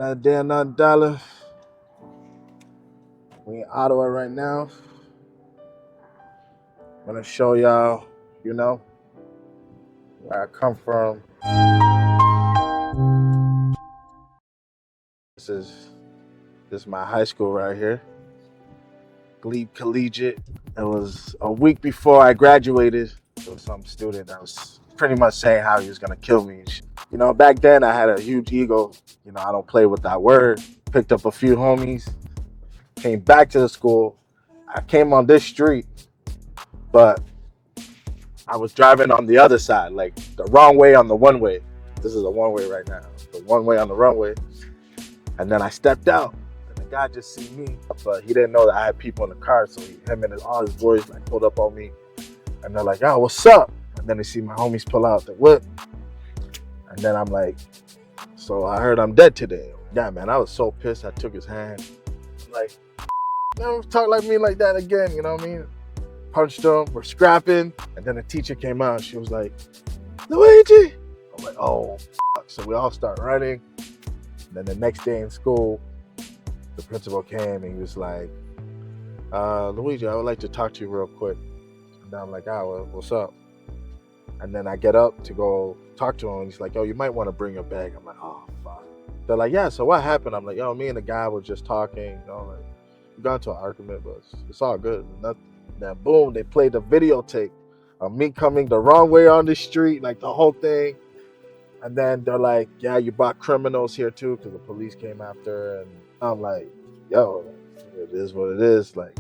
Another day, another dollar. We in Ottawa right now. I'm gonna show y'all, where I come from. This is my high school right here, Glebe Collegiate. It was a week before I graduated. There was some student that was pretty much saying how he was gonna kill me. Back then I had a huge ego. I don't play with that word. Picked up a few homies, came back to the school. I came on this street, but I was driving on the other side, like the wrong way on the one way. This is a one way right now. The one way on the runway. And then I stepped out, and the guy just see me, but he didn't know that I had people in the car. So him and all his boys like pulled up on me, and they're like, "Yo, what's up?" And then they see my homies pull out the whip, and then I'm like, "So I heard I'm dead today." Yeah, man, I was so pissed. I took his hand, I'm like, never talk like me like that again. You know what I mean? Punched him. We're scrapping, and then the teacher came out. And she was like, "Luigi." I'm like, "Oh, fuck." So we all start running. And then the next day in school, the principal came and he was like, "Luigi, I would like to talk to you real quick." And I'm like, well, what's up?" And then I get up to go talk to him. And he's like, "Oh, you might want to bring your bag." I'm like, "Oh, fuck." They're like, "Yeah, so what happened?" I'm like, "Yo, me and the guy were just talking. Like, we got into an argument, but it's all good." Then boom, they played the videotape of me coming the wrong way on the street, like the whole thing. And then they're like, "Yeah, you brought criminals here too," because the police came after. And I'm like, "Yo, it is what it is." Like,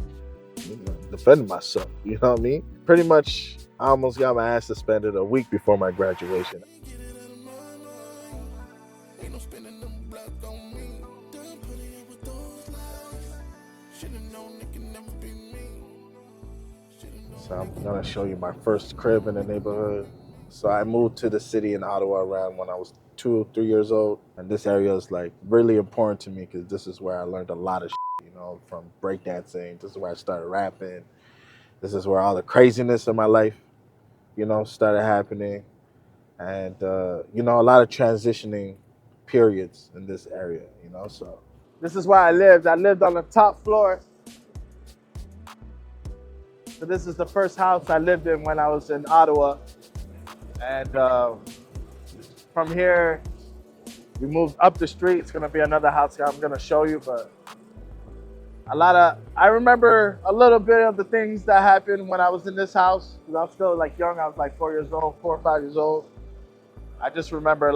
defending myself, you know what I mean? Pretty much, I almost got my ass suspended a week before my graduation. So I'm gonna show you my first crib in the neighborhood. So I moved to the city in Ottawa around when I was 2 or 3 years old. And this area is like really important to me because this is where I learned a lot of from breakdancing. This is where I started rapping. This is where all the craziness in my life, started happening. And, a lot of transitioning periods in this area, so. This is where I lived. I lived on the top floor. So this is the first house I lived in when I was in Ottawa. And from here, we moved up the street. It's gonna be another house I'm gonna show you, but I remember a little bit of the things that happened when I was in this house. I was still like young. I was like 4 years old, 4 or 5 years old. I just remember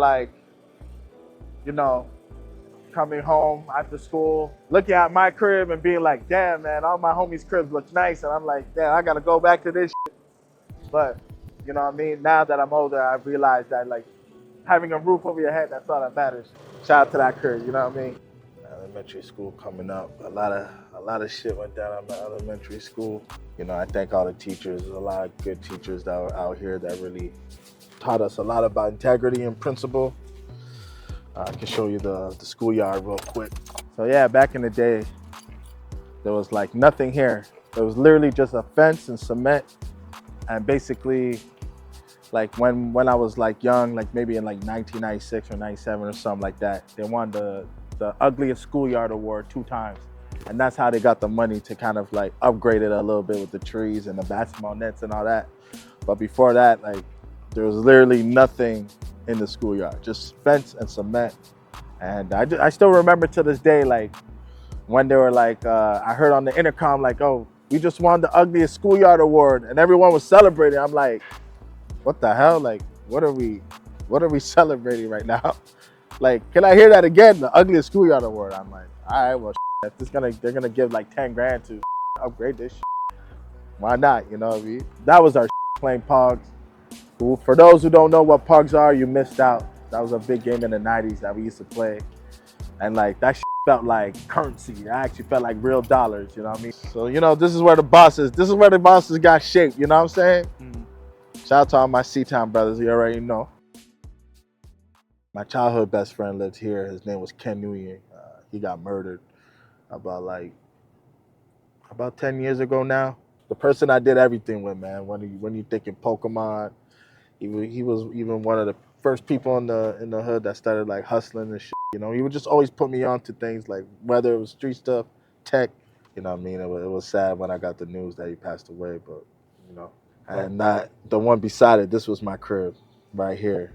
coming home after school, looking at my crib and being like, "Damn, man, all my homies' cribs look nice." And I'm like, "Damn, I gotta go back to this shit." But, you know what I mean? Now that I'm older, I realize that having a roof over your head, that's all that matters. Shout out to that crib, you know what I mean? Elementary school coming up, a lot of shit went down at my elementary school. I thank all the teachers. There's a lot of good teachers that were out here that really taught us a lot about integrity and principle. I can show you the schoolyard real quick. So yeah, back in the day, there was like nothing here. There was literally just a fence and cement. And basically, like when I was like young, like maybe in like 1996 or 97 or something like that, they won the ugliest schoolyard award 2 times. And that's how they got the money to kind of like upgrade it a little bit with the trees and the basketball nets and all that. But before that, like there was literally nothing in the schoolyard, just fence and cement. And I still remember to this day, like when they were like, I heard on the intercom, like, "Oh, we just won the ugliest schoolyard award," and everyone was celebrating. I'm like, what the hell? Like, what are we celebrating right now? Like, can I hear that again? The ugliest schoolyard award. I'm like, all right, well, they're gonna give like 10 grand to upgrade this shit. Why not? You know what I mean? That was our playing Pogs. For those who don't know what Pogs are, you missed out. That was a big game in the 90s that we used to play. And like that shit felt like currency. It actually felt like real dollars, you know what I mean? So, this is where the bosses got shaped, you know what I'm saying? Shout out to all my C-Town brothers, you already know. My childhood best friend lived here. His name was Ken Nguyen. He got murdered about 10 years ago now. The person I did everything with, man. When you thinking Pokemon, he was even one of the first people in the hood that started like hustling and shit. You know, he would just always put me on to things like whether it was street stuff, tech. You know what I mean? It was sad when I got the news that he passed away, but you know, and not the one beside it. This was my crib right here.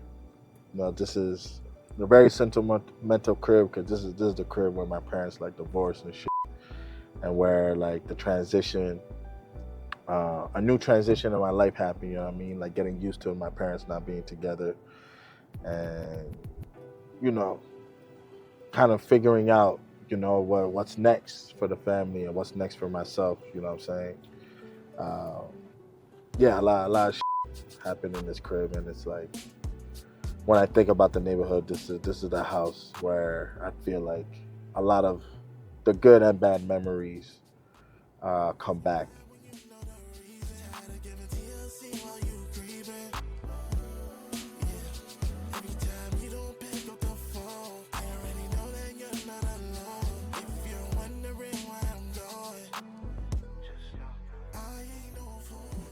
You know, this is the very sentimental crib because this is the crib where my parents like divorced and shit, and where like the transition, a new transition in my life happened. You know what I mean? Like getting used to my parents not being together, and you know, kind of figuring out, you know, what's next for the family and what's next for myself. You know what I'm saying? Yeah, a lot of shit happened in this crib, and it's like when I think about the neighborhood, this is the house where I feel like a lot of the good and bad memories come back.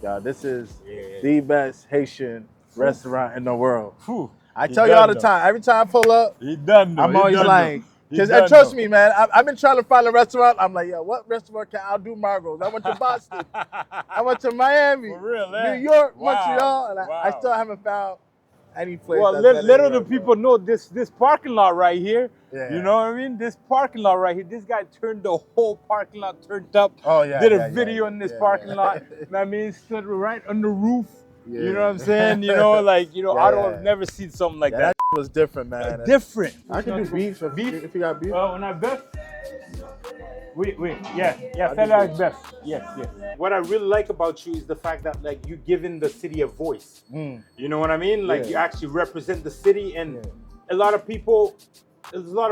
Y'all, this is the best Haitian restaurant in the world. Whew. I tell you all the time. Every time I pull up, I'm always like, and trust me, man. I've been trying to find a restaurant. I'm like, yo, what restaurant can I do Margot's? I went to Boston. I went to Miami, For real, New York, Wow. Montreal, and I Wow. still haven't found any place. Well, that's little better do people know this parking lot right here. Yeah. You know what I mean? This parking lot right here. This guy turned the whole parking lot turned up. Oh, yeah, Did a yeah, video yeah, in this yeah, parking yeah. lot. You know what I mean? Stood right on the roof. Yeah. You know what I'm saying? You know, like, you know, Yeah, I don't yeah. have never seen something like Yeah, that. that was different, man. Different. I can do beef if you got beef. When I beef? Wait, yeah, I fella do is beef. Yes. What I really like about you is the fact that like you giving the city a voice. You know what I mean? Like Yeah. you actually represent the city, and Yeah. there's a lot of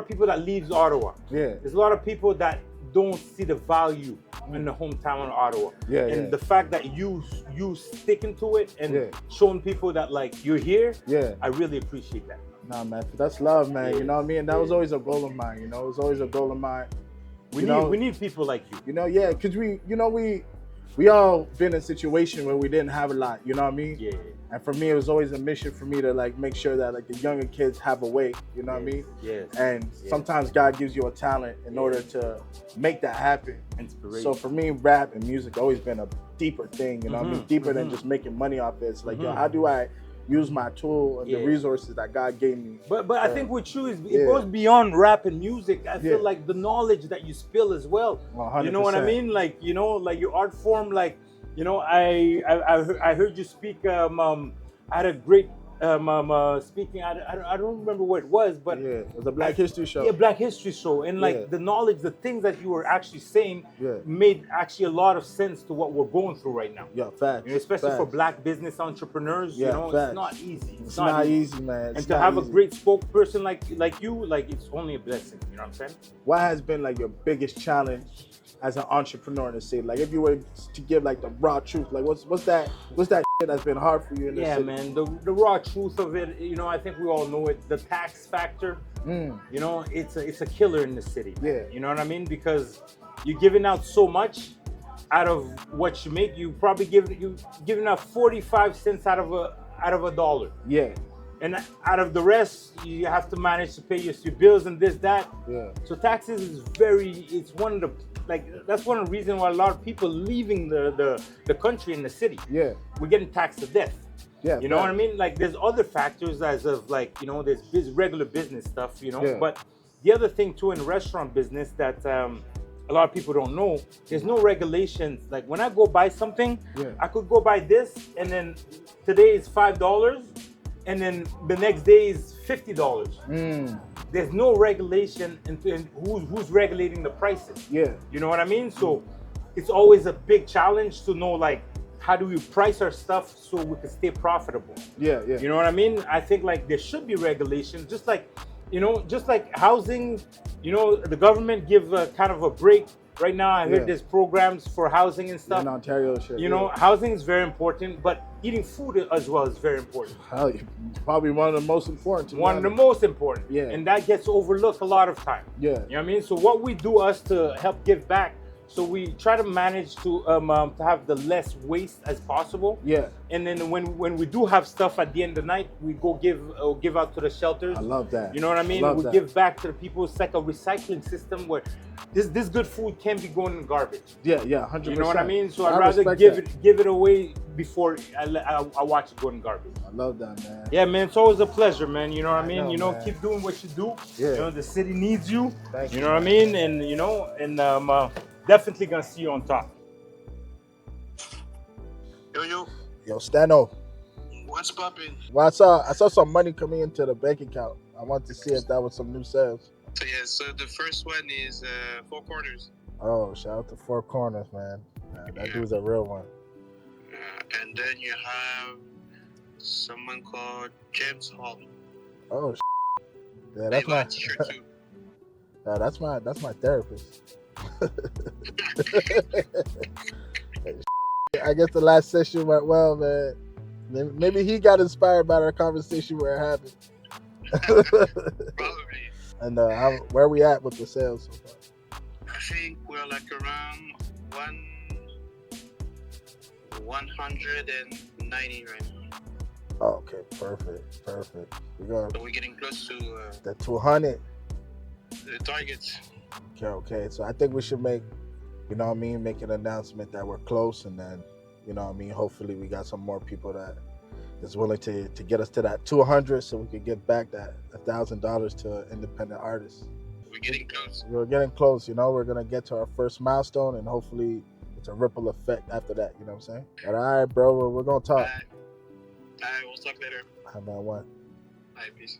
people that leaves Ottawa. Yeah. There's a lot of people that don't see the value in the hometown of Ottawa. Yeah, and yeah. the fact that you sticking to it and Yeah. showing people that like you're here, Yeah. I really appreciate that. Nah, man, that's love, man. Yeah. You know what I mean? That was Yeah. always a goal of mine. You know, it was always a goal of mine. We You need know- we need people like you. You know, yeah, because we all been in a situation where we didn't have a lot. You know what I mean? Yeah. And for me, it was always a mission for me to like make sure that like the younger kids have a way. You know what I mean? Yes. And sometimes God gives you a talent in order to make that happen. Inspiration. So for me, rap and music always been a deeper thing. You know what I mean? Deeper than mhm. just making money off it. It's like, yo, how do I use my tool and the Yeah. resources that God gave me? But I think with you, it Yeah. goes beyond rap and music. I feel Yeah. like the knowledge that you spill as well. 100%. You know what I mean? Like, you know, like your art form, like, you know, I heard you speak. I had a great speaking. I don't remember what it was, but Yeah, it was a Black History show. yeah, Black History Show, and like Yeah. the knowledge, the things that you were actually saying, Yeah. made actually a lot of sense to what we're going through right now. Yeah, facts. You know, especially for facts. Black business entrepreneurs. Yeah, you know, facts. it's not easy. It's not easy, man. It's And to not have a easy. great spokesperson like you, like it's only a blessing. You know what I'm saying? What has been like your biggest challenge as an entrepreneur in the city? Like if you were to give like the raw truth, like what's that shit that's been hard for you in the Yeah, city? man. The raw truth of it, you know, I think we all know it. The tax factor, you know, it's a killer in the city. Yeah. You know what I mean? Because you're giving out so much out of what you make. You probably giving out 45 cents out of a dollar. Yeah, And out of the rest, you have to manage to pay your bills and this, that. yeah, So taxes is it's one of the, like, that's one of the reasons why a lot of people leaving the country and the city. yeah, We're getting taxed to death. yeah. You know what I facts. mean? Like there's other factors as of like, you know, there's regular business stuff, you know. Yeah. But the other thing too in restaurant business that a lot of people don't know, there's no regulations. Like when I go buy something, Yeah. I could go buy this and then today is $5 and then the next day is $50. There's no regulation and who's regulating the prices. Yeah, You know what I mean? So it's always a big challenge to know like how do we price our stuff so we can stay profitable. yeah, yeah. You know what I mean? I think like there should be regulations, just like, you know, just like housing. You know, the government give a kind of a break. Right now, I heard Yeah. there's programs for housing and stuff. in Ontario, shit. You know, housing is very important, but eating food as well is very important. Hell, probably one of the most important. to be One of the honest. most important. Yeah. And that gets overlooked a lot of time. Yeah. You know what I mean? So what we do us to help give back So we try to manage to have the less waste as possible. Yeah. And then when we do have stuff at the end of the night, we go give out to the shelters. I love that. You know what I mean? love We that. give back to the people. It's like a recycling system where this good food can't be going in garbage. Yeah, 100%. You know what I mean? So I I'd rather respect give it away before I watch it go in garbage. I love that, man. Yeah, man, it's always a pleasure, man. You know what I mean? know, man. Keep doing what you do. Yeah. You know, the city needs you. Thank You you, know what I mean? And definitely gonna see you on top. Yo, Stano, What's poppin'? what's up? I saw some money coming into the bank account. I want to see if that was some new sales. So yeah, so the first one is Four Corners. Oh, shout out to Four Corners, man. That dude's a real one. And then you have someone called James Hall. Oh, yeah, They that's got a my t-shirt too. that's my therapist. I guess the last session went well, man. Maybe he got inspired by our conversation where it happened. Probably. And where are we at with the sales so far? I think we're like around 190 right now. Oh, okay, perfect. We got So we're getting close to the 200. the targets. Okay. So I think we should make an announcement that we're close, and then, hopefully we got some more people that is willing to get us to that 200 so we can get back that $1,000 to independent artists. We're getting close. We're getting close, we're going to get to our first milestone, and hopefully it's a ripple effect after that, you know what I'm saying? But all right, bro, we're going to talk. Alright, we'll talk later. Have that one. Alright, peace.